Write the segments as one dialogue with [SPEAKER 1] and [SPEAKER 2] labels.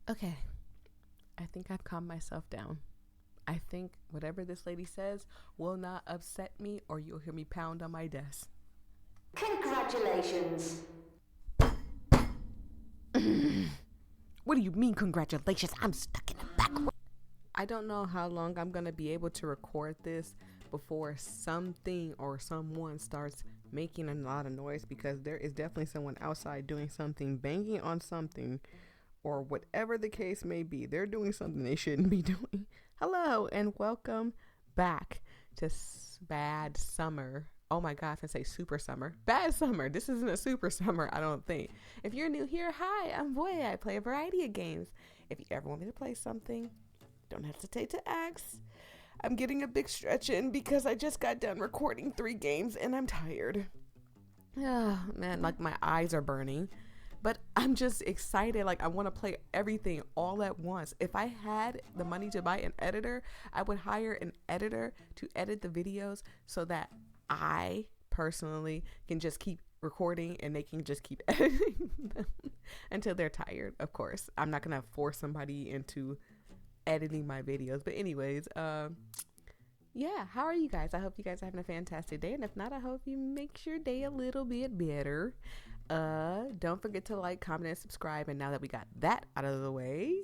[SPEAKER 1] Okay, I think I've calmed myself down. I think whatever this lady says will not upset me, or you'll hear me pound on my desk.
[SPEAKER 2] Congratulations.
[SPEAKER 1] What do you mean, congratulations? I'm stuck in the back. I don't know how long I'm going to be able to record this before something or someone starts making a lot of noise, because there is definitely someone outside doing something, banging on something, or whatever the case may be. They're doing something they shouldn't be doing. Hello and welcome back to Bad Summer. Oh my God, I say super summer. Bad summer. This isn't a super summer, I don't think. If you're new here, hi, I'm Voyia. I play a variety of games. If you ever want me to play something, don't hesitate to ask. I'm getting a big stretch in because I just got done recording 3 games and I'm tired. Oh man, like my eyes are burning. But I'm just excited. Like, I want to play everything all at once. If I had the money to buy an editor, I would hire an editor to edit the videos so that I personally can just keep recording and they can just keep editing them until they're tired. Of course, I'm not going to force somebody into editing my videos. But anyways, yeah, how are you guys? I hope you guys are having a fantastic day. And if not, I hope you make your day a little bit better. Don't forget to like, comment, and subscribe. And now that we got that out of the way,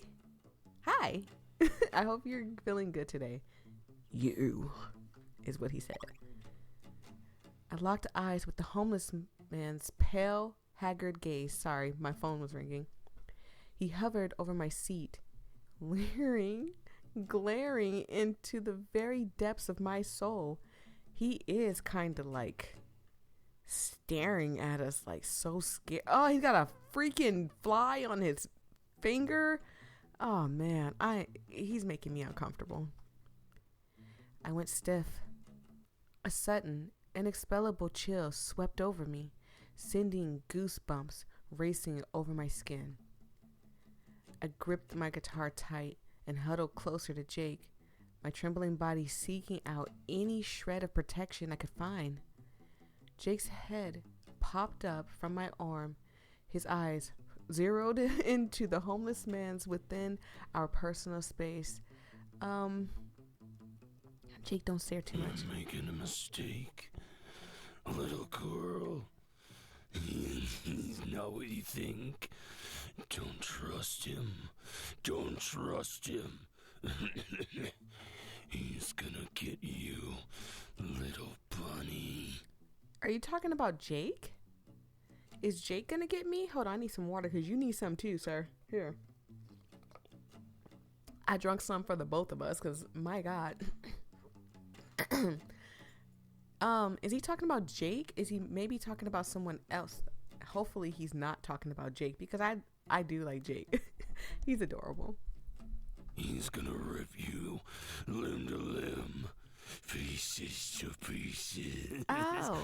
[SPEAKER 1] hi. I hope you're feeling good today. You is what he said. I locked eyes with the homeless man's pale, haggard gaze. Sorry, my phone was ringing. He hovered over my seat, glaring into the very depths of my soul. He is kind of like staring at us, like so scared. Oh, he's got a freaking fly on his finger. Oh man, he's making me uncomfortable. I went stiff. A sudden, inexplicable chill swept over me, sending goosebumps racing over my skin. I gripped my guitar tight and huddled closer to Jake, my trembling body seeking out any shred of protection I could find. Jake's head popped up from my arm, his eyes zeroed into the homeless man's within our personal space. Jake, don't stare too much.
[SPEAKER 3] You're making a mistake, little girl. He's not what you think. Don't trust him. Don't trust him. He's gonna get you, little bunny.
[SPEAKER 1] Are you talking about Jake? Is Jake gonna get me? Hold on, I need some water because you need some too, sir. Here. I drunk some for the both of us because, my God. Is he talking about Jake? Is he maybe talking about someone else? Hopefully he's not talking about Jake, because I do like Jake. He's adorable.
[SPEAKER 3] He's gonna rip you limb to limb, pieces to pieces.
[SPEAKER 1] Oh.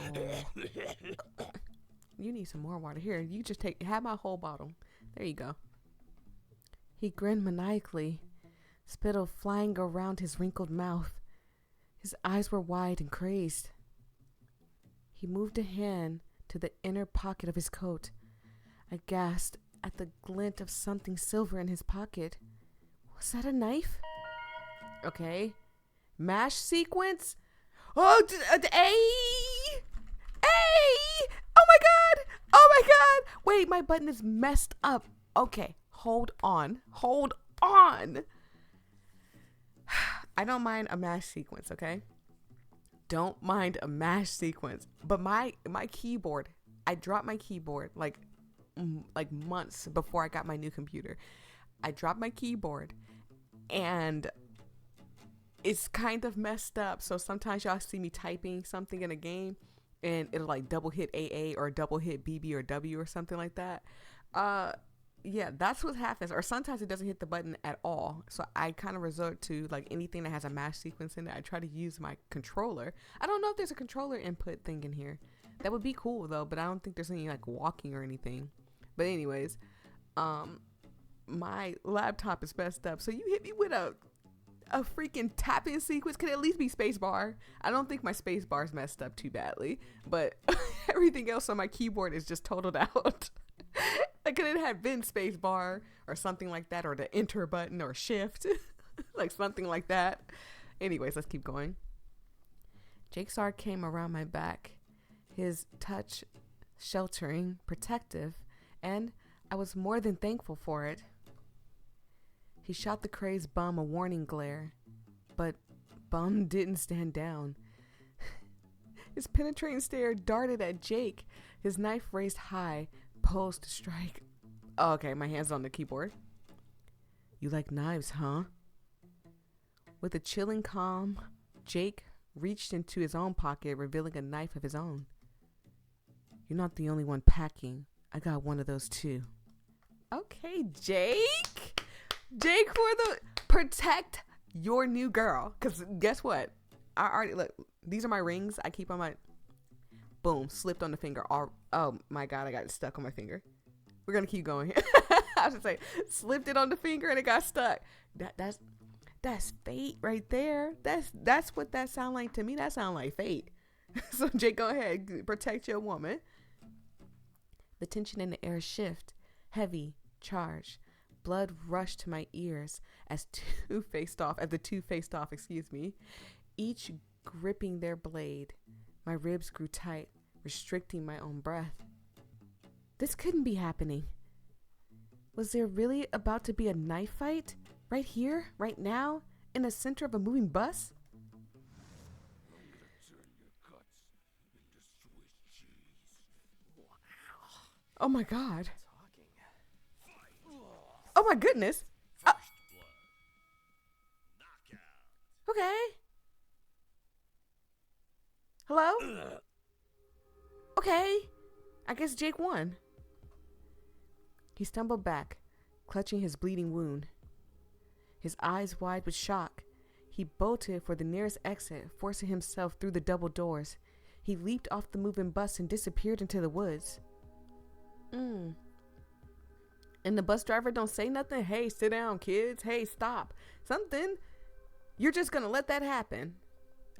[SPEAKER 1] You need some more water. Here, you just have my whole bottle. There you go. He grinned maniacally, spittle flying around his wrinkled mouth. His eyes were wide and crazed. He moved a hand to the inner pocket of his coat. I gasped at the glint of something silver in his pocket. Was that a knife? Okay. Mash sequence? Oh, hey! Oh my God! Oh my God! Wait, my button is messed up. Okay, hold on. I don't mind a mash sequence, okay? Don't mind a mash sequence. But my keyboard, I dropped my keyboard like months before I got my new computer. I dropped my keyboard and it's kind of messed up. So sometimes y'all see me typing something in a game and it'll like double hit AA or double hit BB or W or something like that. Yeah, that's what happens. Or sometimes it doesn't hit the button at all. So I kind of resort to like anything that has a mash sequence in it. I try to use my controller. I don't know if there's a controller input thing in here. That would be cool though, but I don't think there's any like walking or anything. But anyways, my laptop is messed up. So you hit me with a freaking tapping sequence. Could at least be space bar. I don't think my space bar is messed up too badly, but everything else on my keyboard is just totaled out. Like, it had been space bar or something like that, or the enter button or shift, like something like that. Anyways, let's keep going. Jake's arm came around my back, his touch sheltering, protective, and I was more than thankful for it. He shot the crazed bum a warning glare, but Bum didn't stand down. His penetrating stare darted at Jake, his knife raised high, posed to strike. Oh, okay, my hand's on the keyboard. You like knives, huh? With a chilling calm, Jake reached into his own pocket, revealing a knife of his own. You're not the only one packing. I got one of those too. Okay, Jake. Jake for the protect your new girl. Because guess what? I already, look, these are my rings. I keep on my, boom, slipped on the finger. Oh my God, I got it stuck on my finger. We're going to keep going. I should say, slipped it on the finger and it got stuck. That's fate right there. That's what that sound like to me. That sound like fate. So Jake, go ahead, protect your woman. The tension in the air shift, heavy, charged. Blood rushed to my ears as the two faced off, each gripping their blade. My ribs grew tight, restricting my own breath. This couldn't be happening. Was there really about to be a knife fight? Right here, right now, in the center of a moving bus?
[SPEAKER 3] I'm gonna turn your guts into Swiss cheese. Wow.
[SPEAKER 1] Oh my God. Oh my goodness.
[SPEAKER 3] First blood. Knockout.
[SPEAKER 1] Okay. Hello? Okay. I guess Jake won. He stumbled back, clutching his bleeding wound. His eyes wide with shock, he bolted for the nearest exit, forcing himself through the double doors. He leaped off the moving bus and disappeared into the woods. And the bus driver don't say nothing? Hey, sit down, kids. Hey, stop. Something. You're just going to let that happen.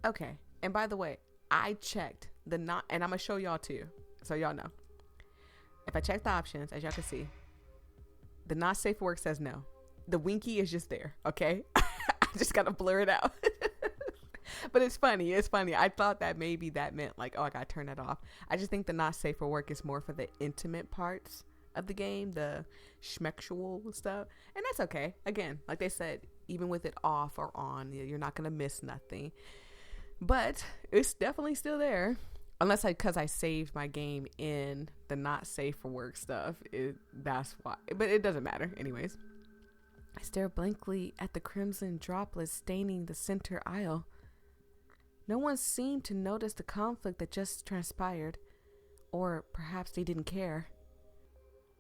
[SPEAKER 1] Okay. And by the way, I checked the not, and I'm going to show y'all too, so y'all know. If I check the options, as y'all can see, the not safe for work says no. The winky is just there, okay? I just got to blur it out. But it's funny. It's funny. I thought that maybe that meant like, oh, I got to turn that off. I just think the not safe for work is more for the intimate parts of the game, the schmexual stuff. And that's okay. Again, like they said, even with it off or on, you're not going to miss nothing. But it's definitely still there. Unless because I saved my game in the not safe for work stuff. That's why. But it doesn't matter. Anyways. I stared blankly at the crimson droplets staining the center aisle. No one seemed to notice the conflict that just transpired. Or perhaps they didn't care.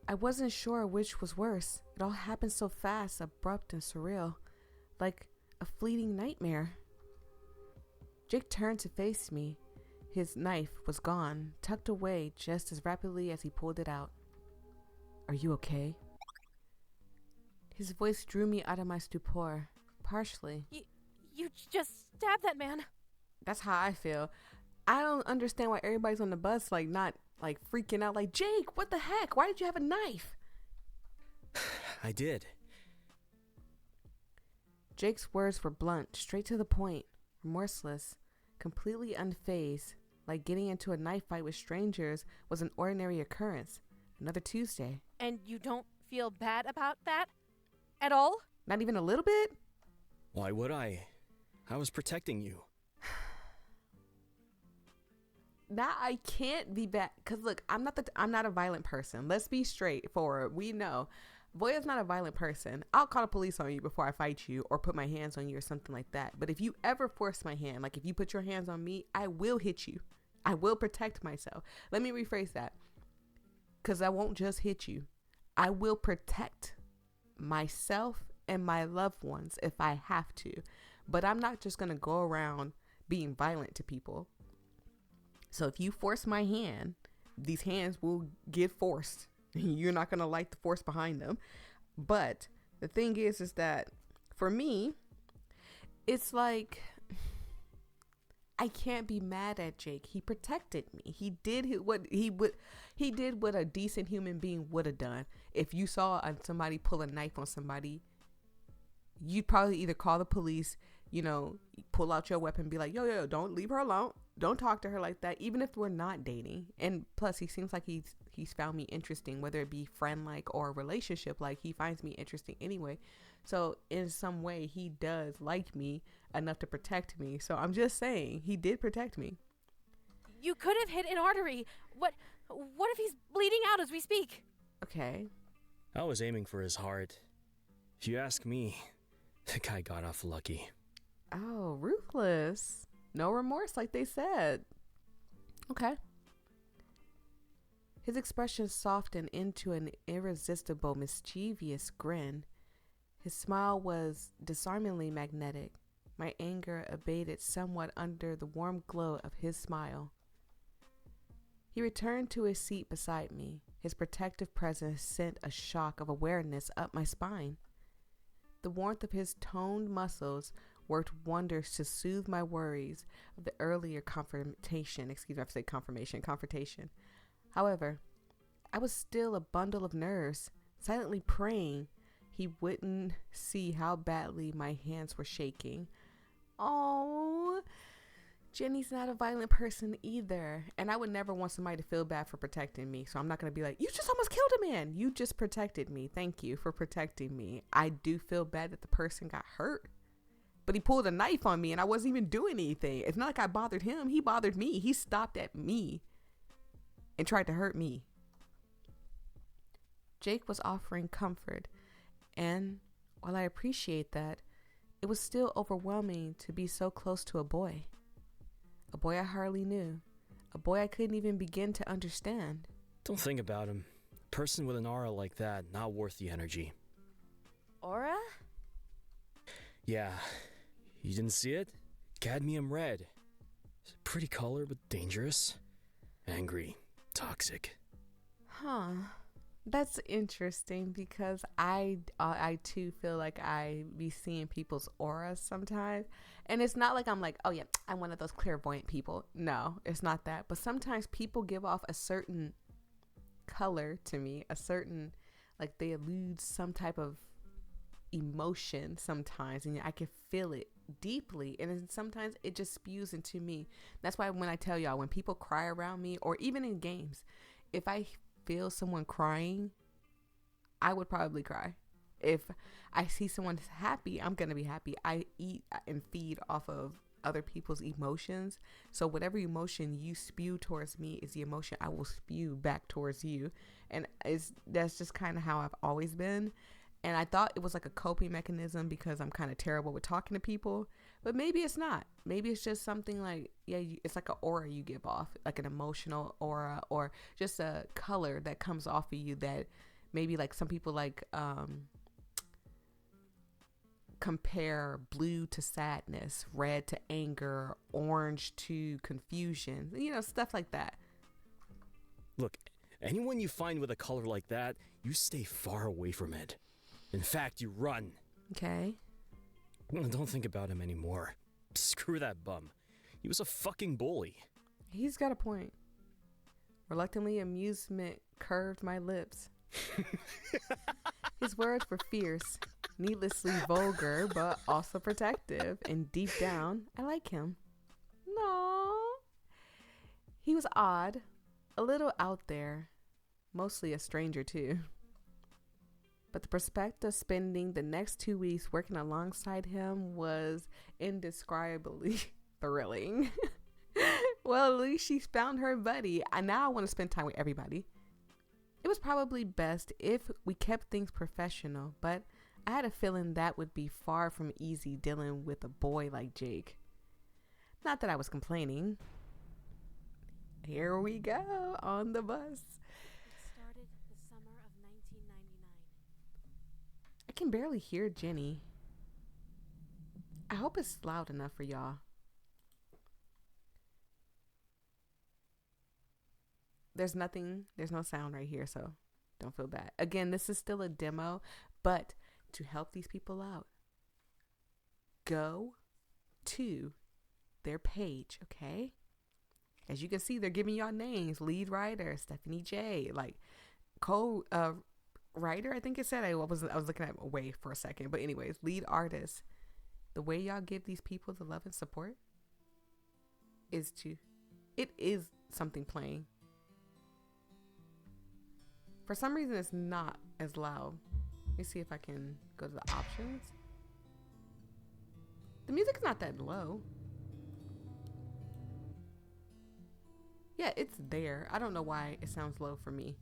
[SPEAKER 1] I wasn't sure which was worse. It all happened so fast, abrupt and surreal. Like a fleeting nightmare. Jake turned to face me. His knife was gone, tucked away just as rapidly as he pulled it out. Are you okay? His voice drew me out of my stupor, partially.
[SPEAKER 2] You just stabbed that man.
[SPEAKER 1] That's how I feel. I don't understand why everybody's on the bus like not like freaking out like, Jake, what the heck? Why did you have a knife?
[SPEAKER 4] I did.
[SPEAKER 1] Jake's words were blunt, straight to the point, remorseless, completely unfazed, like getting into a knife fight with strangers was an ordinary occurrence. Another Tuesday.
[SPEAKER 2] And you don't feel bad about that? At all?
[SPEAKER 1] Not even a little bit?
[SPEAKER 4] Why would I? I was protecting you.
[SPEAKER 1] Now I can't be bad. Because look, I'm not a violent person. Let's be straightforward. We know. Voya's not a violent person. I'll call the police on you before I fight you or put my hands on you or something like that. But if you ever force my hand, like if you put your hands on me, I will hit you. I will protect myself. Let me rephrase that. Because I won't just hit you. I will protect myself and my loved ones if I have to. But I'm not just going to go around being violent to people. So if you force my hand, these hands will get forced. You're not going to like the force behind them. But the thing is that for me, it's like I can't be mad at Jake. He protected me. He did what a decent human being would have done. If you saw somebody pull a knife on somebody, you'd probably either call the police, pull out your weapon, be like, yo, don't leave her alone. Don't talk to her like that, even if we're not dating. And plus, he seems like he's found me interesting, whether it be friend-like or relationship-like. He finds me interesting anyway. So in some way, he does like me enough to protect me. So I'm just saying, he did protect me.
[SPEAKER 2] You could have hit an artery. What if he's bleeding out as we speak?
[SPEAKER 1] Okay.
[SPEAKER 4] I was aiming for his heart. If you ask me, the guy got off lucky.
[SPEAKER 1] Oh, ruthless. No remorse, like they said. Okay. His expression softened into an irresistible, mischievous grin. His smile was disarmingly magnetic. My anger abated somewhat under the warm glow of his smile. He returned to his seat beside me. His protective presence sent a shock of awareness up my spine. The warmth of his toned muscles worked wonders to soothe my worries of the earlier confrontation. However, I was still a bundle of nerves, silently praying he wouldn't see how badly my hands were shaking. Oh, Jenny's not a violent person either. And I would never want somebody to feel bad for protecting me. So I'm not going to be like, you just almost killed a man. You just protected me. Thank you for protecting me. I do feel bad that the person got hurt. But he pulled a knife on me and I wasn't even doing anything. It's not like I bothered him. He bothered me. He stopped at me and tried to hurt me. Jake was offering comfort. And while I appreciate that, it was still overwhelming to be so close to a boy. A boy I hardly knew. A boy I couldn't even begin to understand.
[SPEAKER 4] Don't think about him. A person with an aura like that, not worth the energy.
[SPEAKER 2] Aura?
[SPEAKER 4] Yeah. You didn't see it? Cadmium red. It's a pretty color, but dangerous. Angry. Toxic.
[SPEAKER 1] Huh. That's interesting because I too feel like I be seeing people's auras sometimes. And it's not like I'm like, oh yeah, I'm one of those clairvoyant people. No, it's not that. But sometimes people give off a certain color to me, a certain, like they elude some type of emotion sometimes. And I can feel it deeply. And then sometimes it just spews into me. That's why when I tell y'all, when people cry around me or even in games, if I feel someone crying, I would probably cry. If I see someone happy, I'm gonna be happy. I eat and feed off of other people's emotions. So whatever emotion you spew towards me is the emotion I will spew back towards you. And that's just kind of how I've always been. And I thought it was like a coping mechanism because I'm kind of terrible with talking to people. But maybe it's not. Maybe it's just something like, it's like an aura you give off, like an emotional aura or just a color that comes off of you that maybe like some people like compare blue to sadness, red to anger, orange to confusion, stuff like that.
[SPEAKER 4] Look, anyone you find with a color like that, you stay far away from it. In fact, you run.
[SPEAKER 1] Okay.
[SPEAKER 4] Don't think about him anymore. Screw that bum. He was a fucking bully.
[SPEAKER 1] He's got a point. Reluctantly, amusement curved my lips. His words were fierce, needlessly vulgar, but also protective. And deep down, I like him. No. He was odd, a little out there, mostly a stranger too. But the prospect of spending the next 2 weeks working alongside him was indescribably thrilling. Well, at least she found her buddy. And now I want to spend time with everybody. It was probably best if we kept things professional, but I had a feeling that would be far from easy dealing with a boy like Jake. Not that I was complaining. Here we go on the bus. I can barely hear Jenny. I hope it's loud enough for y'all. There's no sound right here, so don't feel bad. Again, this is still a demo, but to help these people out, go to their page, okay? As you can see, they're giving y'all names. Lead writer, Stephanie J. Like, writer, I think it said. I was looking at away for a second. But anyways, lead artist. The way y'all give these people the love and support is it is something playing. For some reason, it's not as loud. Let me see if I can go to the options. The music's not that low. Yeah, it's there. I don't know why it sounds low for me.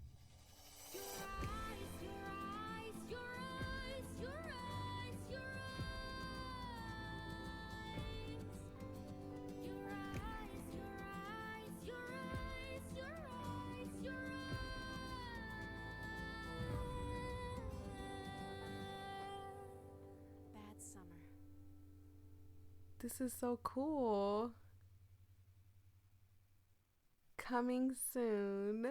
[SPEAKER 1] This is so cool. Coming soon.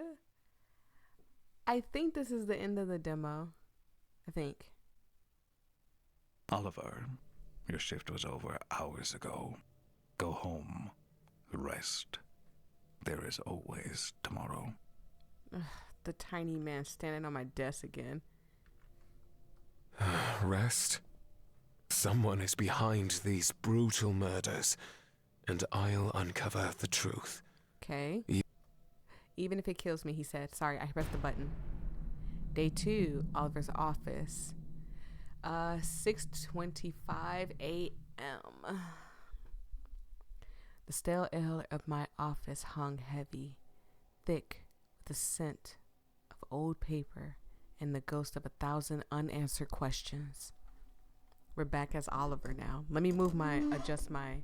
[SPEAKER 1] I think this is the end of the demo. I think.
[SPEAKER 5] Oliver, your shift was over hours ago. Go home. Rest. There is always tomorrow.
[SPEAKER 1] Ugh, the tiny man standing on my desk again.
[SPEAKER 3] Rest? Someone is behind these brutal murders, and I'll uncover the truth.
[SPEAKER 1] Okay. Even if it kills me, he said. Sorry, I pressed the button. Day 2, Oliver's office. 6:25 a.m. The stale air of my office hung heavy, thick with the scent of old paper and the ghost of 1,000 unanswered questions. We're back as Oliver now. Let me adjust my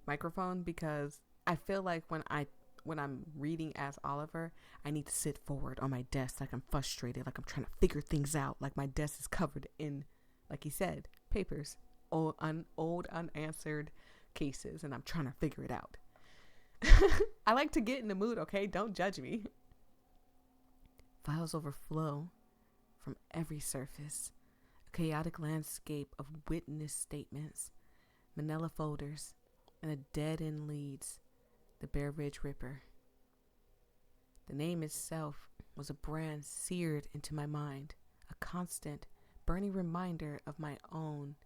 [SPEAKER 1] microphone, because I feel like when I'm reading as Oliver, I need to sit forward on my desk like I'm frustrated, like I'm trying to figure things out, like my desk is covered in, like he said, papers, old unanswered cases, and I'm trying to figure it out. I like to get in the mood, okay? Don't judge me. Files overflow from every surface. A chaotic landscape of witness statements, manila folders, and a dead-end leads. The Bear Ridge Ripper. The name itself was a brand seared into my mind, a constant, burning reminder of my own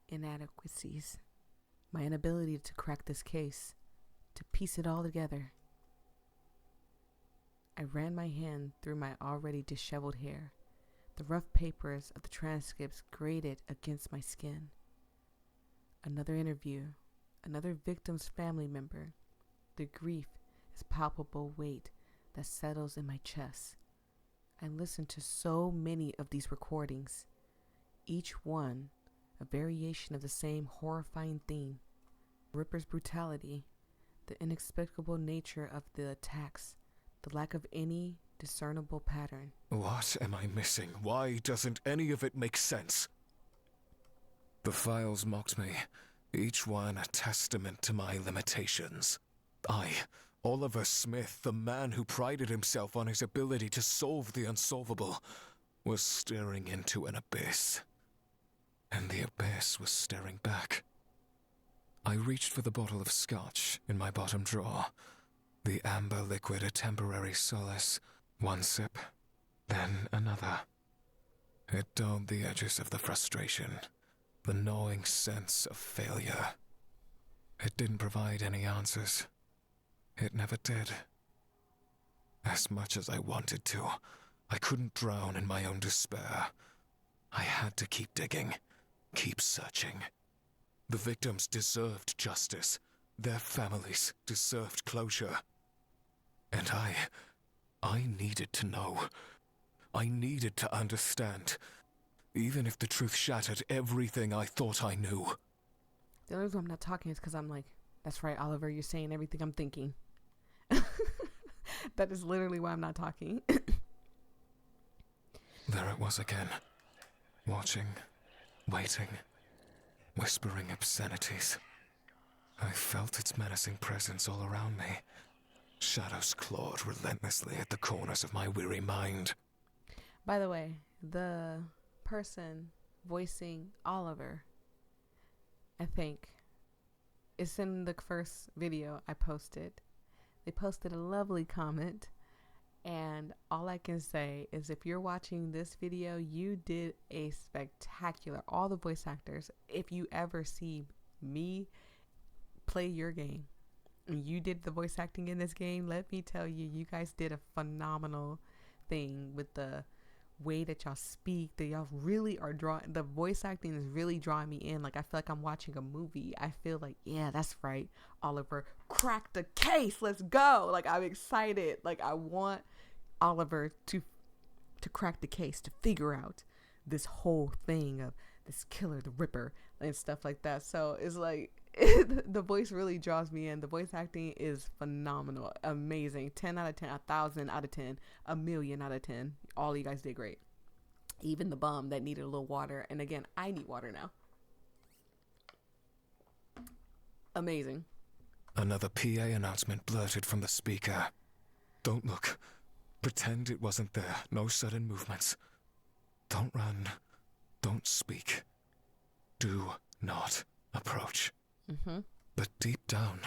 [SPEAKER 1] inadequacies, my inability to crack this case, to piece it all together. I ran my hand through my already disheveled hair. The rough papers of the transcripts grated against my skin. Another interview, another victim's family member. The grief is palpable weight that settles in my chest. I listened to so many of these recordings, each one a variation of the same horrifying theme. Ripper's brutality, the inexplicable nature of the attacks, the lack of any discernible pattern.
[SPEAKER 3] What am I missing? Why doesn't any of it make sense? The files mocked me, each one a testament to my limitations. I, Oliver Smith, the man who prided himself on his ability to solve the unsolvable, was staring into an abyss. And the abyss was staring back. I reached for the bottle of scotch in my bottom drawer. The amber liquid a temporary solace. One sip, then another. It dulled the edges of the frustration, the gnawing sense of failure. It didn't provide any answers. It never did. As much as I wanted to, I couldn't drown in my own despair. I had to keep digging, keep searching. The victims deserved justice. Their families deserved closure. And I needed to know. I needed to understand. Even if the truth shattered everything I thought I knew.
[SPEAKER 1] The only reason I'm not talking is because I'm like, that's right, Oliver, you're saying everything I'm thinking. That is literally why I'm not talking.
[SPEAKER 3] There it was again. Watching, waiting, whispering obscenities. I felt its menacing presence all around me. Shadows clawed relentlessly at the corners of my weary mind.
[SPEAKER 1] By the way, the person voicing Oliver, I think, It's in the first video I posted. They posted a lovely comment. And all I can say is if you're watching this video, you did a spectacular, all the voice actors. If you ever see me play your game and you did the voice acting in this game, let me tell you, you guys did a phenomenal thing with the way that y'all speak, that y'all really are drawing. The voice acting is really drawing me in. Like, I feel like I'm watching a movie. I feel like, yeah, that's right, Oliver, crack the case, let's go. Like, I'm excited. Like, I want Oliver to crack the case, to figure out this whole thing of this killer, the Ripper, and stuff like that. So it's like the voice really draws me in. The voice acting is phenomenal, amazing. 10 out of 10, 1,000 out of 10, a million out of 10. All of you guys did great. Even the bum that needed a little water. And again, I need water now. Amazing.
[SPEAKER 3] Another PA announcement blurted from the speaker. Don't look. Pretend it wasn't there. No sudden movements. Don't run. Don't speak. Do not approach.
[SPEAKER 1] Mm-hmm.
[SPEAKER 3] But deep down,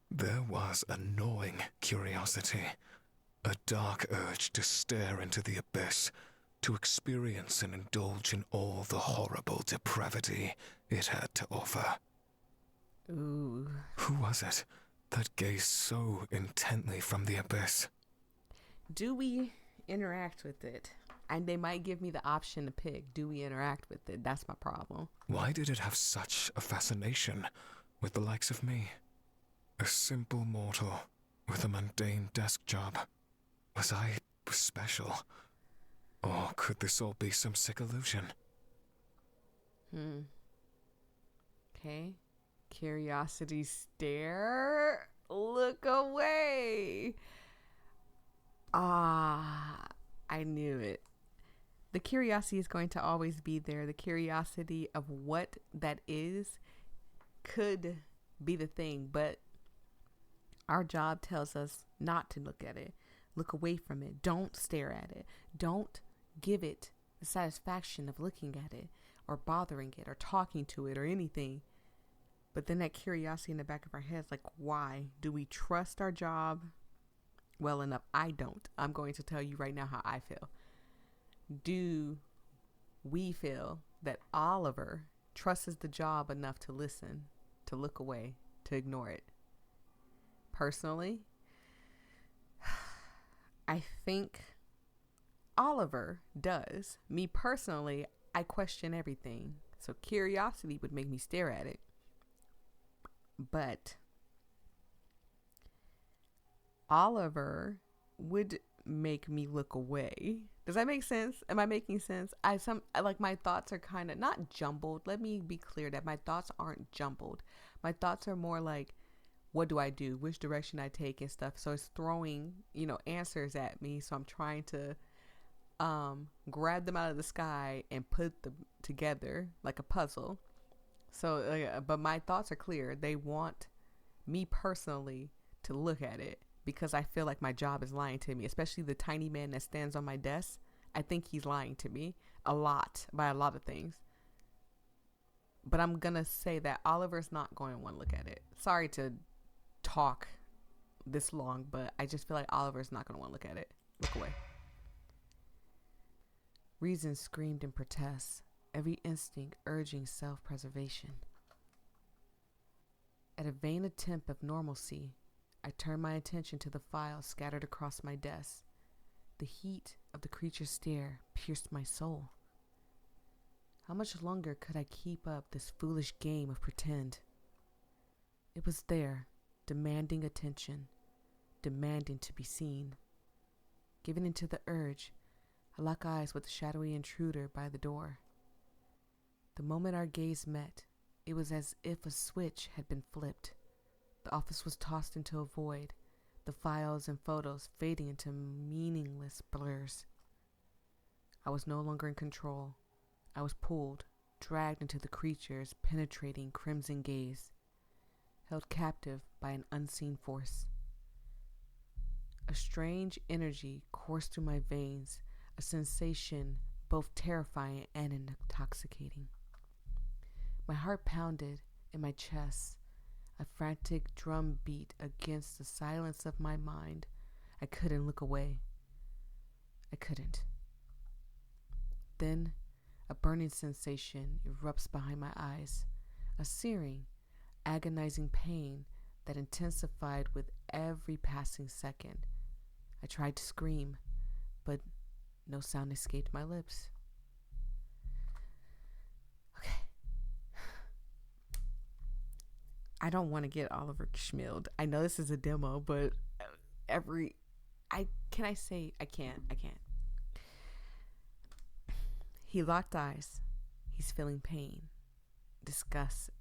[SPEAKER 3] there was a gnawing curiosity. A dark urge to stare into the abyss, to experience and indulge in all the horrible depravity it had to offer.
[SPEAKER 1] Ooh.
[SPEAKER 3] Who was it that gazed so intently from the abyss?
[SPEAKER 1] Do we interact with it? And they might give me the option to pick. Do we interact with it? That's my problem.
[SPEAKER 3] Why did it have such a fascination with the likes of me? A simple mortal with a mundane desk job. Was I special? Or could this all be some sick illusion?
[SPEAKER 1] Okay. Curiosity stare. Look away. I knew it. The curiosity is going to always be there. The curiosity of what that is could be the thing, but our job tells us not to look at it. Look away from it. Don't stare at it. Don't give it the satisfaction of looking at it or bothering it or talking to it or anything. But then that curiosity in the back of our heads, like, why? Do we trust our job well enough? I don't. I'm going to tell you right now how I feel. Do we feel that Oliver trusts the job enough to listen, to look away, to ignore it? Personally, I think Oliver does. Me personally, I question everything. So curiosity would make me stare at it. But Oliver would make me look away. Does that make sense? Am I making sense? My thoughts are kind of not jumbled. Let me be clear that my thoughts aren't jumbled. My thoughts are more like, what do I do? Which direction I take and stuff. So it's throwing, answers at me. So I'm trying to grab them out of the sky and put them together like a puzzle. So, but my thoughts are clear. They want me personally to look at it because I feel like my job is lying to me, especially the tiny man that stands on my desk. I think he's lying to me by a lot of things. But I'm going to say that Oliver's not going to want to look at it. Sorry to talk this long, but I just feel like Oliver's not going to want to look at it. Look away. Reason screamed in protest, every instinct urging self-preservation. At a vain attempt of normalcy, I turned my attention to the files scattered across my desk. The heat of the creature's stare pierced my soul. How much longer could I keep up this foolish game of pretend? It was there, demanding attention, demanding to be seen. Giving into the urge, I locked eyes with the shadowy intruder by the door. The moment our gaze met, it was as if a switch had been flipped. The office was tossed into a void, the files and photos fading into meaningless blurs. I was no longer in control. I was pulled, dragged into the creature's penetrating crimson gaze, held captive by an unseen force. A strange energy coursed through my veins, a sensation both terrifying and intoxicating. My heart pounded in my chest. a frantic drum beat against the silence of my mind. I couldn't look away. I couldn't. Then a burning sensation erupts behind my eyes, a searing, agonizing pain that intensified with every passing second. I tried to scream, but no sound escaped my lips. Okay. I don't want to get Oliver schmilled. I know this is a demo, but I can't. He locked eyes. He's feeling pain, disgust.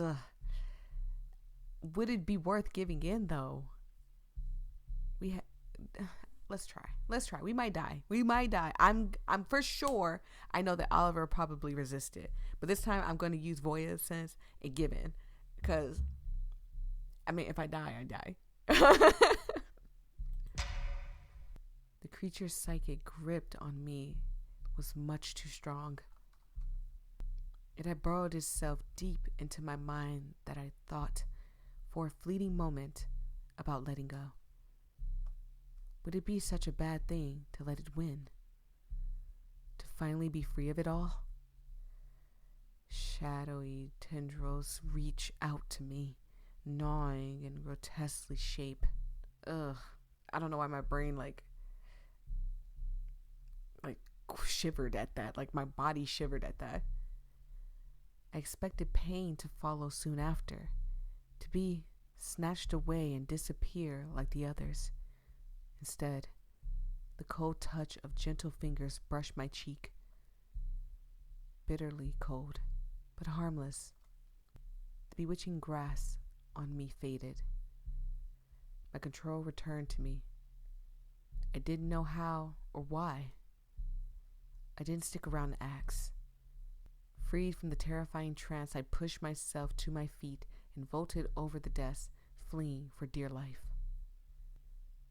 [SPEAKER 1] Ugh. Would it be worth giving in though? Let's try. We might die. I'm for sure. I know that Oliver probably resisted, but this time I'm going to use voyia sense and give in, because I mean, if I die, I die. The creature's psychic gripped on me was much too strong. It had burrowed itself deep into my mind that I thought for a fleeting moment about letting go. Would it be such a bad thing to let it win? To finally be free of it all? Shadowy tendrils reach out to me, gnawing and grotesquely shape. Ugh. I don't know why my brain like shivered at that. Like my body shivered at that. I expected pain to follow soon after, to be snatched away and disappear like the others. Instead, the cold touch of gentle fingers brushed my cheek. Bitterly cold, but harmless. The bewitching grasp on me faded. My control returned to me. I didn't know how or why. I didn't stick around to ask. Freed from the terrifying trance, I pushed myself to my feet and vaulted over the desk, fleeing for dear life.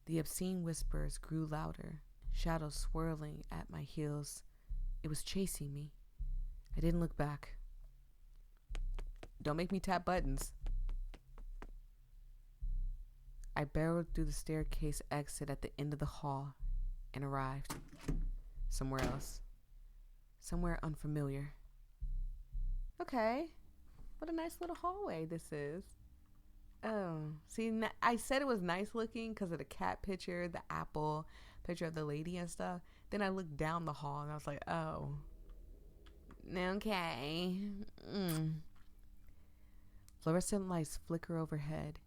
[SPEAKER 1] The obscene whispers grew louder, shadows swirling at my heels. It was chasing me. I didn't look back. Don't make me tap buttons. I barreled through the staircase exit at the end of the hall and arrived somewhere else. Somewhere unfamiliar. Okay. What a nice little hallway this is. Oh, see, I said it was nice looking because of the cat picture, the apple picture of the lady and stuff. Then I looked down the hall and I was like, oh, okay. Fluorescent lights flicker overhead,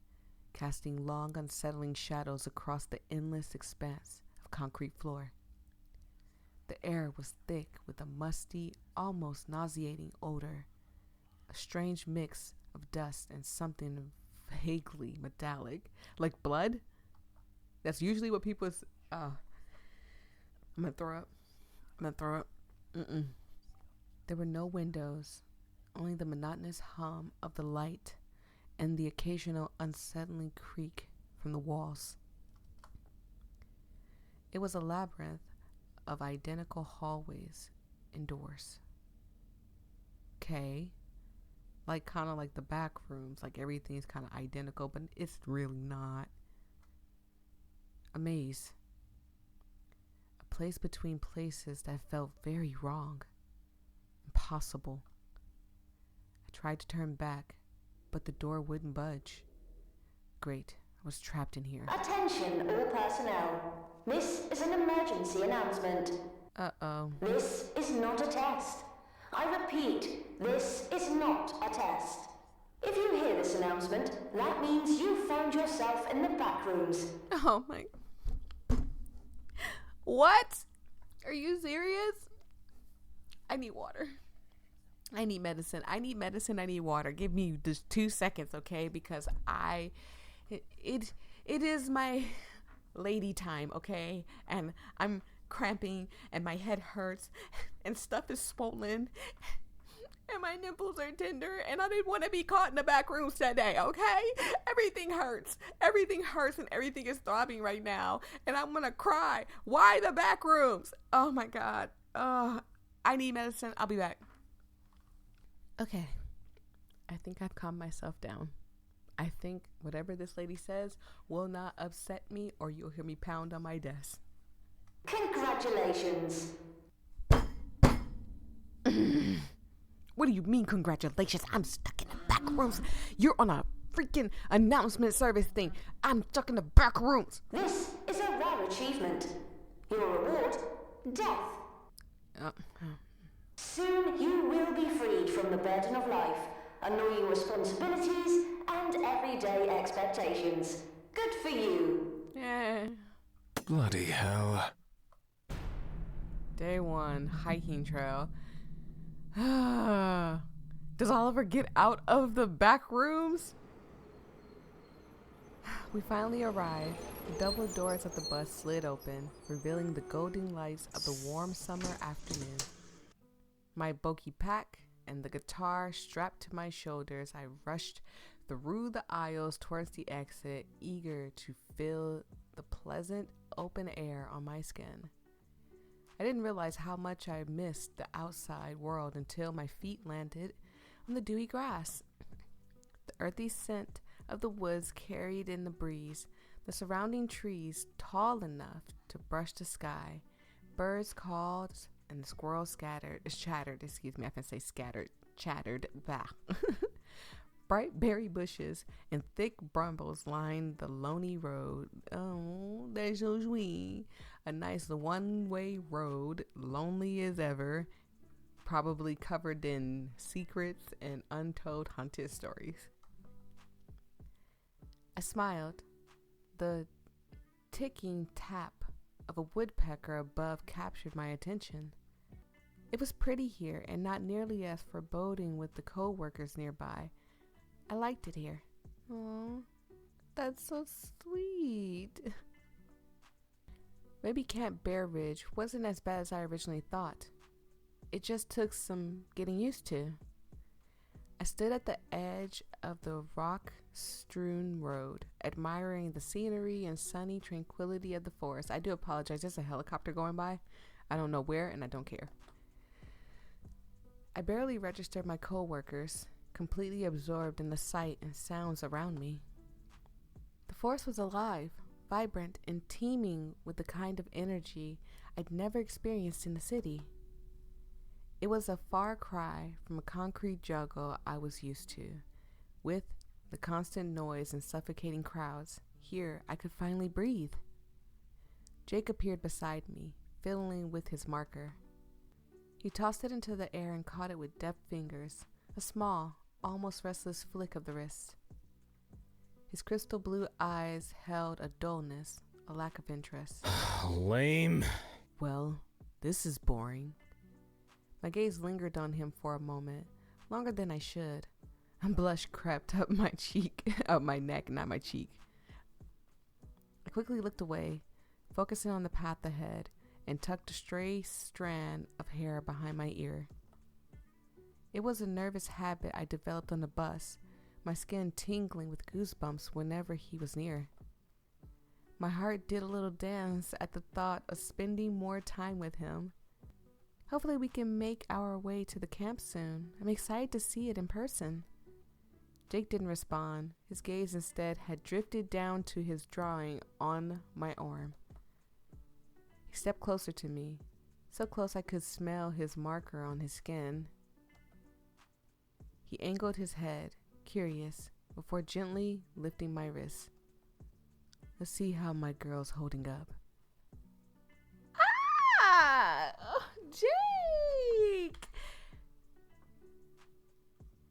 [SPEAKER 1] casting long, unsettling shadows across the endless expanse of concrete floor. The air was thick with a musty, almost nauseating odor, a strange mix of dust and something vaguely metallic, like blood. That's usually what people. I'm gonna throw up. There were no windows, only the monotonous hum of the light and the occasional unsettling creak from the walls. It was a labyrinth of identical hallways and doors. Okay. Like kind of like the back rooms, like everything's kind of identical, but it's really not. A maze. A place between places that felt very wrong. Impossible. I tried to turn back, but the door wouldn't budge. Great. I was trapped in here.
[SPEAKER 6] Attention all personnel. This is an emergency announcement.
[SPEAKER 1] Uh-oh.
[SPEAKER 6] This is not a test. I repeat, this is not a test. If you hear this announcement, that means you found yourself in the back rooms.
[SPEAKER 1] Oh my. What? Are you serious? I need water. I need medicine. I need water. Give me just 2 seconds, okay? Because it is my lady time, okay? And I'm cramping and my head hurts and stuff is swollen and my nipples are tender and I didn't want to be caught in the back rooms today, okay? Everything hurts and everything is throbbing right now and I'm gonna cry. Why the back rooms? Oh my God. I need medicine. I'll be back. Okay. I think I've calmed myself down. I think whatever this lady says will not upset me, or you'll hear me pound on my desk.
[SPEAKER 6] Congratulations.
[SPEAKER 1] What do you mean, congratulations? I'm stuck in the back rooms. You're on a freaking announcement service thing. I'm stuck in the back rooms.
[SPEAKER 6] This is a rare achievement. Your reward, death. Soon you will be freed from the burden of life, annoying responsibilities, and everyday expectations. Good for you.
[SPEAKER 1] Yeah.
[SPEAKER 3] Bloody hell.
[SPEAKER 1] Day 1, hiking trail. Does Oliver get out of the back rooms? We finally arrived. The double doors of the bus slid open, revealing the golden lights of the warm summer afternoon. My bulky pack and the guitar strapped to my shoulders, I rushed through the aisles towards the exit, eager to feel the pleasant open air on my skin. I didn't realize how much I missed the outside world until my feet landed on the dewy grass. The earthy scent of the woods carried in the breeze, the surrounding trees tall enough to brush the sky. Birds called and the squirrels chattered. Bah. Bright berry bushes and thick brambles lined the lonely road. Oh, that's so sweet. A nice one-way road, lonely as ever, probably covered in secrets and untold haunted stories. I smiled. The ticking tap of a woodpecker above captured my attention. It was pretty here and not nearly as foreboding with the co-workers nearby. I liked it here. Oh, that's so sweet. Maybe Camp Bear Ridge wasn't as bad as I originally thought. It just took some getting used to. I stood at the edge of the rock-strewn road, admiring the scenery and sunny tranquility of the forest. I do apologize, there's a helicopter going by. I don't know where, and I don't care. I barely registered my co-workers, completely absorbed in the sight and sounds around me. The forest was alive, vibrant, and teeming with the kind of energy I'd never experienced in the city. It was a far cry from a concrete jungle I was used to. With the constant noise and suffocating crowds, here I could finally breathe. Jake appeared beside me, fiddling with his marker. He tossed it into the air and caught it with deft fingers, a small, almost restless flick of the wrist. His crystal blue eyes held a dullness, a lack of interest.
[SPEAKER 4] Lame.
[SPEAKER 1] Well, this is boring. My gaze lingered on him for a moment, longer than I should. A blush crept up my cheek, up my neck, not my cheek. I quickly looked away, focusing on the path ahead, and tucked a stray strand of hair behind my ear. It was a nervous habit I developed on the bus, my skin tingling with goosebumps whenever he was near. My heart did a little dance at the thought of spending more time with him. Hopefully we can make our way to the camp soon. I'm excited to see it in person. Jake didn't respond. His gaze instead had drifted down to his drawing on my arm. He stepped closer to me, so close I could smell his marker on his skin. He angled his head, curious, before gently lifting my wrist. Let's see how my girl's holding up. Ah! Oh, Jake!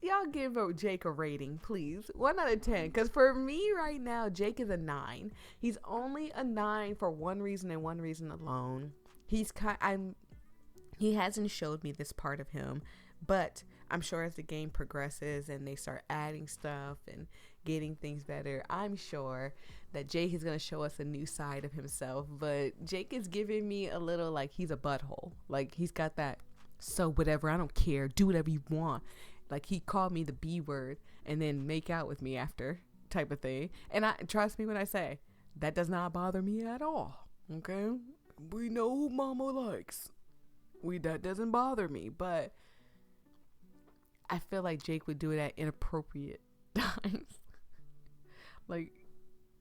[SPEAKER 1] Y'all give Jake a rating, please. 1 out of 10. Because for me right now, Jake is a 9. He's only a 9 for one reason and one reason alone. He hasn't showed me this part of him, but I'm sure as the game progresses and they start adding stuff and getting things better, I'm sure that Jake is going to show us a new side of himself. But Jake is giving me a little like he's a butthole. Like he's got that, so whatever, I don't care, do whatever you want. Like he called me the B word and then make out with me after type of thing. And trust me when I say that does not bother me at all. Okay? We know who mama likes. That doesn't bother me, but I feel like Jake would do it at inappropriate times. Like,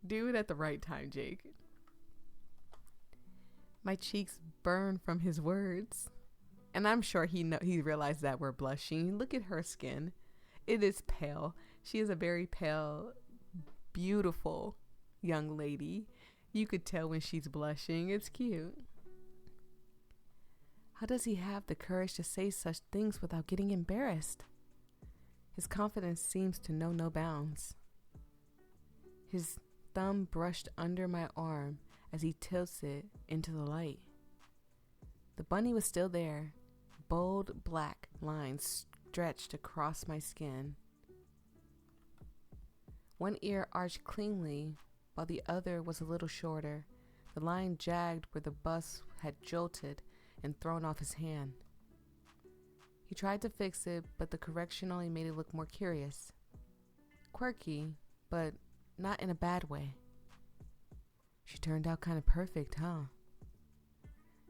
[SPEAKER 1] do it at the right time, Jake. My cheeks burn from his words. And I'm sure he realized that we're blushing. Look at her skin. It is pale. She is a very pale, beautiful young lady. You could tell when she's blushing. It's cute. How does he have the courage to say such things without getting embarrassed? His confidence seems to know no bounds. His thumb brushed under my arm as he tilts it into the light. The bunny was still there. Bold black lines stretched across my skin. One ear arched cleanly, while the other was a little shorter. The line jagged where the bus had jolted and thrown off his hand. He tried to fix it, but the correction only made it look more curious. Quirky, but not in a bad way. She turned out kind of perfect, huh?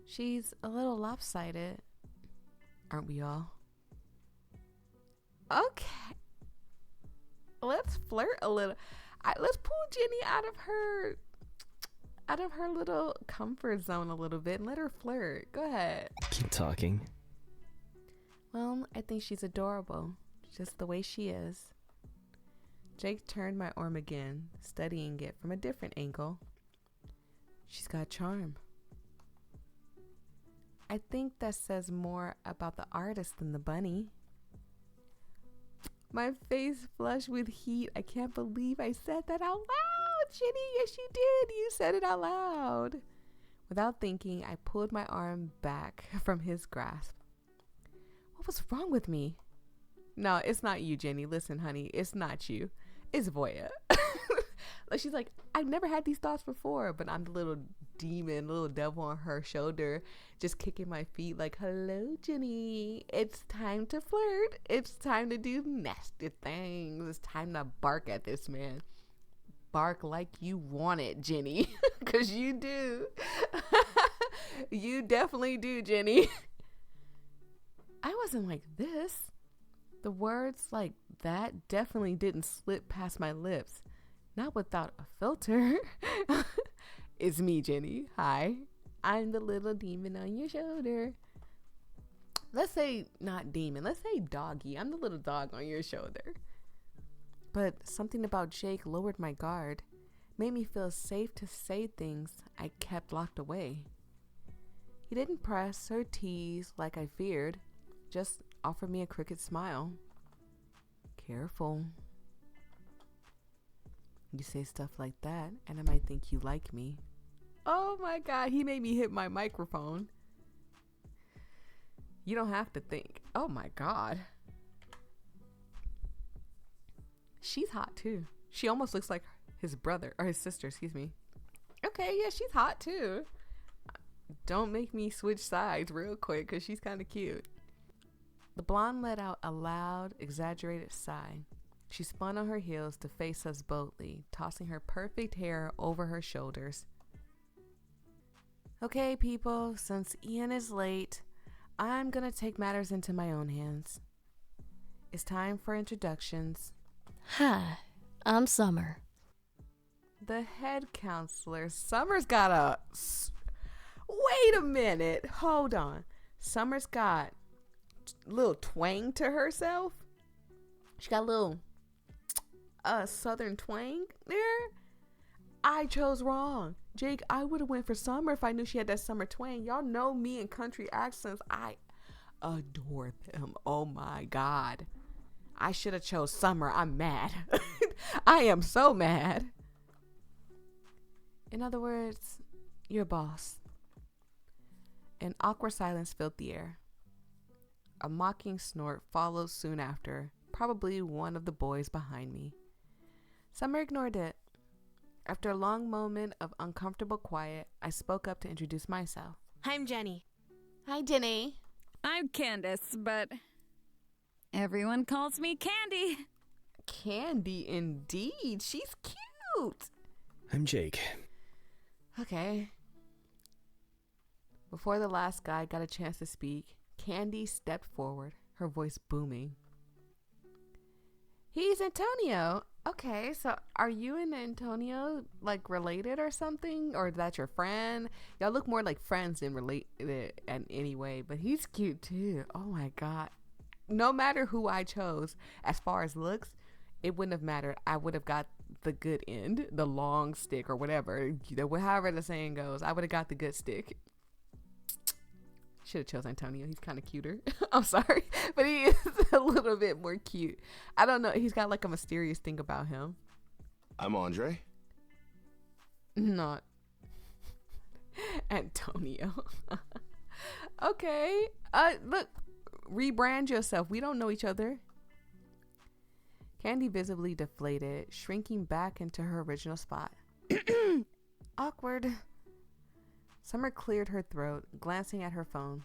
[SPEAKER 1] She's a little lopsided. Aren't we all? Okay. Let's flirt a little. Let's pull Jenny out of her little comfort zone a little bit and let her flirt. Go ahead.
[SPEAKER 4] Keep talking.
[SPEAKER 1] Well, I think she's adorable, just the way she is. Jake turned my arm again, studying it from a different angle. She's got charm. I think that says more about the artist than the bunny. My face flushed with heat. I can't believe I said that out loud, Jenny. Yes, you did. You said it out loud. Without thinking, I pulled my arm back from his grasp. What was wrong with me? No, it's not you, Jenny. Listen, honey, it's not you. It's Voyia. Like, she's like, I've never had these thoughts before, but I'm the little demon, little devil on her shoulder, just kicking my feet like, hello, Jenny. It's time to flirt. It's time to do nasty things. It's time to bark at this man. Bark like you want it, Jenny, because you do. You definitely do, Jenny. I wasn't like this. The words like that definitely didn't slip past my lips. Not without a filter. It's me, Jenny. Hi. I'm the little demon on your shoulder. Let's say not demon. Let's say doggy. I'm the little dog on your shoulder. But something about Jake lowered my guard. Made me feel safe to say things I kept locked away. He didn't press or tease like I feared. Just offered me a crooked smile. Careful. You say stuff like that, and I might think you like me. Oh my God, he made me hit my microphone. You don't have to think. Oh my God. She's hot too. She almost looks like his brother, or his sister, excuse me. Okay, yeah, she's hot too. Don't make me switch sides real quick, because she's kind of cute. The blonde let out a loud, exaggerated sigh. She spun on her heels to face us boldly, tossing her perfect hair over her shoulders. Okay, people, since Ian is late, I'm gonna take matters into my own hands. It's time for introductions.
[SPEAKER 7] Hi, I'm Summer.
[SPEAKER 1] The head counselor. Summer's got a... Wait a minute. Hold on. Summer's got a little twang to herself. She got a little southern twang there. I chose wrong. Jake, I would have went for Summer if I knew she had that summer twang. Y'all know me and country accents. I adore them. Oh my God. I should have chose Summer. I'm mad. I am so mad. In other words, you're boss. An awkward silence filled the air. A mocking snort followed soon after, probably one of the boys behind me. Summer ignored it. After a long moment of uncomfortable quiet, I spoke up to introduce myself.
[SPEAKER 2] I'm Jenny.
[SPEAKER 1] Hi, Jenny.
[SPEAKER 8] I'm Candace, but everyone calls me Candy.
[SPEAKER 1] Candy, indeed. She's cute.
[SPEAKER 4] I'm Jake.
[SPEAKER 1] Okay. Before the last guy got a chance to speak, Candy stepped forward, her voice booming. He's Antonio. Okay, so are you and Antonio like related or something? Or that's your friend? Y'all look more like friends than related in any way, but he's cute too. Oh my god. No matter who I chose, as far as looks, it wouldn't have mattered. I would have got the good end, the long stick or whatever. However the saying goes, I would have got the good stick. Should have chose Antonio. He's kind of cuter. I'm sorry, but he is a little bit more cute. I don't know. He's got like a mysterious thing about him.
[SPEAKER 9] I'm Andre.
[SPEAKER 1] Not Antonio. Okay. Look, rebrand yourself. We don't know each other. Candy visibly deflated, shrinking back into her original spot. Awkward. Summer cleared her throat, glancing at her phone.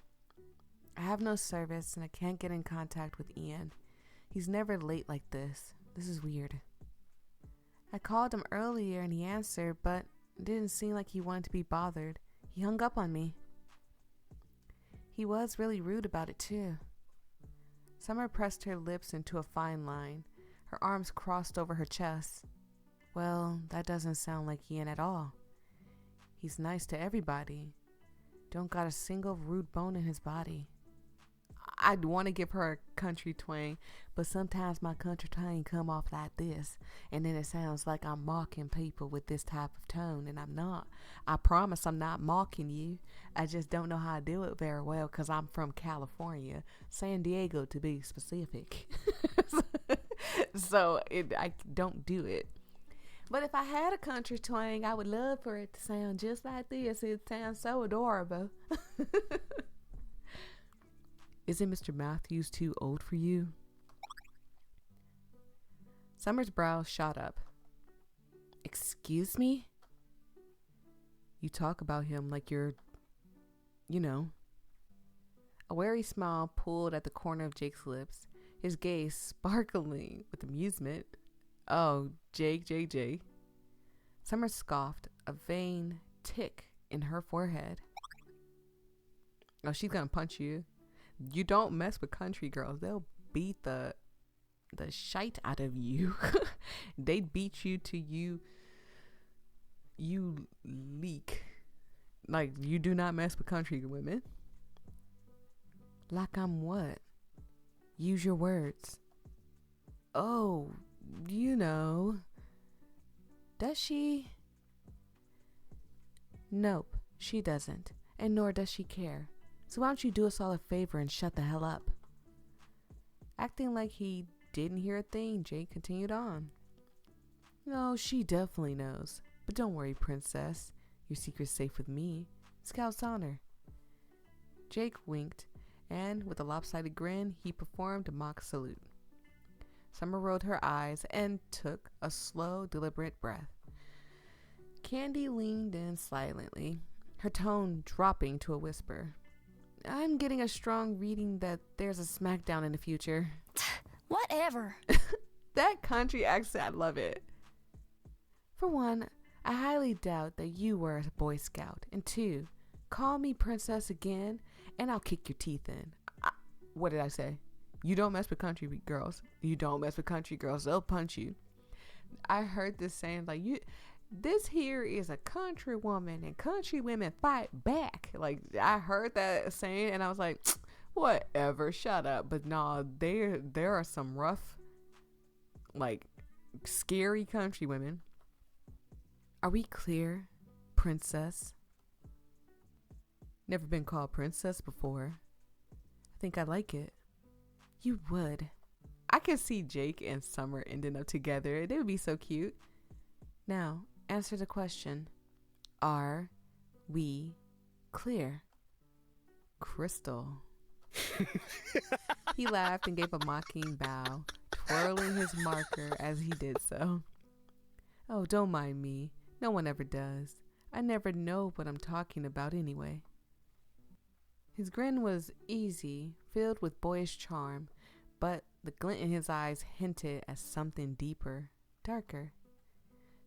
[SPEAKER 1] I have no service and I can't get in contact with Ian. He's never late like this. This is weird. I called him earlier and he answered, but it didn't seem like he wanted to be bothered. He hung up on me. He was really rude about it too. Summer pressed her lips into a fine line, her arms crossed over her chest. Well, that doesn't sound like Ian at all. He's nice to everybody. Don't got a single rude bone in his body. I'd want to give her a country twang, but sometimes my country twang come off like this, and then it sounds like I'm mocking people with this type of tone, and I'm not. I promise I'm not mocking you. I just don't know how to do it very well because I'm from California, San Diego to be specific. So I don't do it. But if I had a country twang, I would love for it to sound just like this. It sounds so adorable. Isn't Mr. Matthews too old for you? Summer's brows shot up. Excuse me? You talk about him like you're, you know. A wary smile pulled at the corner of Jake's lips, his gaze sparkling with amusement. Oh, Jake. Summer scoffed, a vein tick in her forehead. Oh, she's gonna punch you. You don't mess with country girls. They'll beat the shite out of you. They beat you to you leak. Like, you do not mess with country women. Like I'm what? Use your words. Oh, you know. Does she? Nope, she doesn't. And nor does she care. So why don't you do us all a favor and shut the hell up? Acting like he didn't hear a thing, Jake continued on. No, she definitely knows. But don't worry, princess. Your secret's safe with me. Scout's honor. Jake winked, and with a lopsided grin, he performed a mock salute. Summer rolled her eyes and took a slow, deliberate breath. Candy leaned in silently, her tone dropping to a whisper. I'm getting a strong reading that there's a smackdown in the future.
[SPEAKER 7] Whatever.
[SPEAKER 1] That country accent, I love it. For one, I highly doubt that you were a Boy Scout. And two, call me princess again, and I'll kick your teeth in. What did I say? You don't mess with country girls. You don't mess with country girls. They'll punch you. I heard this saying, like, this here is a country woman, and country women fight back. Like, I heard that saying, and I was like, whatever, shut up. But no, there are some rough, like, scary country women. Are we clear, princess? Never been called princess before. I think I like it. You would. I can see Jake and Summer ending up together. They would be so cute. Now, answer the question. Are we clear? Crystal. He laughed and gave a mocking bow, twirling his marker as he did so. Oh, don't mind me. No one ever does. I never know what I'm talking about anyway. His grin was easy, filled with boyish charm, but the glint in his eyes hinted at something deeper, darker.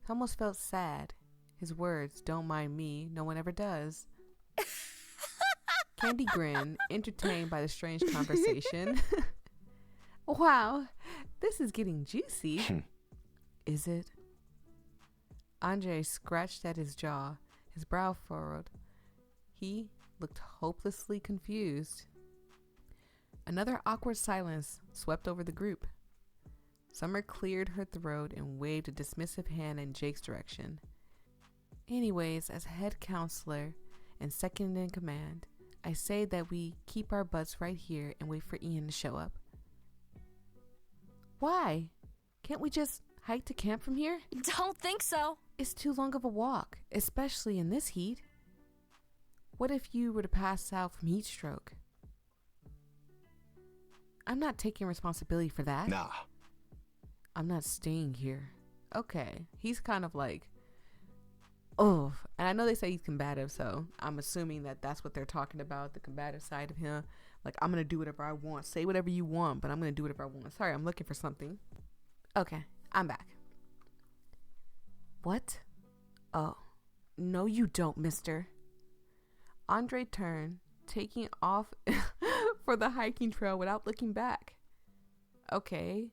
[SPEAKER 1] He almost felt sad. His words, don't mind me, no one ever does. Candy grinned, entertained by the strange conversation. Wow, this is getting juicy. Is it? Andre scratched at his jaw, his brow furrowed. He looked hopelessly confused. Another awkward silence swept over the group. Summer cleared her throat and waved a dismissive hand in Jake's direction. Anyways, as head counselor and second in command, I say that we keep our butts right here and wait for Ian to show up. Why? Can't we just hike to camp from here?
[SPEAKER 7] Don't think so.
[SPEAKER 1] It's too long of a walk, especially in this heat. What if you were to pass out from heat stroke? I'm not taking responsibility for that.
[SPEAKER 9] Nah.
[SPEAKER 1] I'm not staying here. Okay. He's kind of like, oh. And I know they say he's combative, so I'm assuming that that's what they're talking about, the combative side of him. Like, I'm going to do whatever I want. Say whatever you want, but I'm going to do whatever I want. Sorry, I'm looking for something. Okay, I'm back. What? Oh. No, you don't, mister. Andre turned, taking off for the hiking trail without looking back. Okay.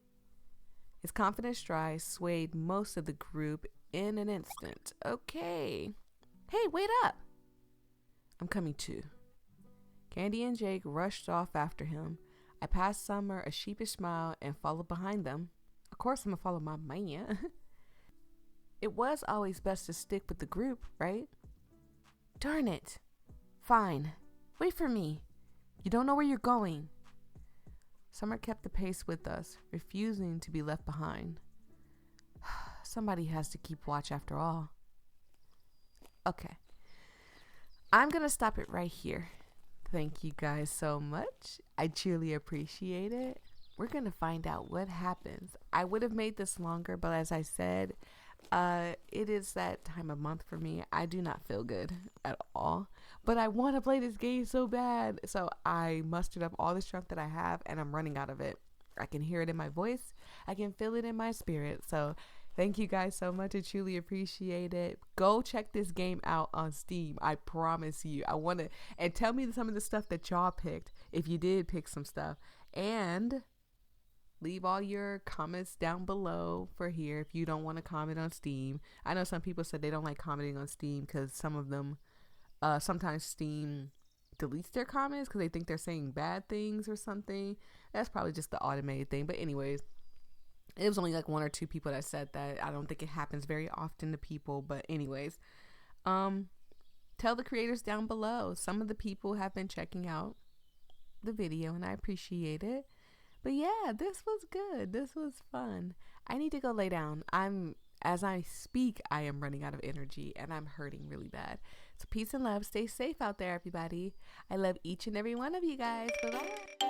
[SPEAKER 1] His confident stride swayed most of the group in an instant. Okay. Hey, wait up. I'm coming too. Candy and Jake rushed off after him. I passed Summer a sheepish smile and followed behind them. Of course, I'm gonna follow my man. It was always best to stick with the group, right? Darn it. Fine. Wait for me. You don't know where you're going. Summer kept the pace with us, refusing to be left behind. Somebody has to keep watch after all. Okay. I'm going to stop it right here. Thank you guys so much. I truly appreciate it. We're going to find out what happens. I would have made this longer, but as I said, it is that time of month for me. I do not feel good at all, but I want to play this game so bad. So I mustered up all the strength that I have, and I'm running out of it. I can hear it in my voice. I can feel it in my spirit. So thank you guys so much. I truly appreciate it. Go check this game out on Steam. I promise you. I want to, and tell me some of the stuff that y'all picked, if you did pick some stuff, and leave all your comments down below for here if you don't want to comment on Steam. I know some people said they don't like commenting on Steam because some of them, sometimes Steam deletes their comments because they think they're saying bad things or something. That's probably just the automated thing. But anyways, it was only like 1 or 2 people that said that. I don't think it happens very often to people. But anyways, tell the creators down below. Some of the people have been checking out the video and I appreciate it. But yeah, this was good. This was fun. I need to go lay down. As I speak, I am running out of energy and I'm hurting really bad. So peace and love. Stay safe out there, everybody. I love each and every one of you guys. Bye-bye.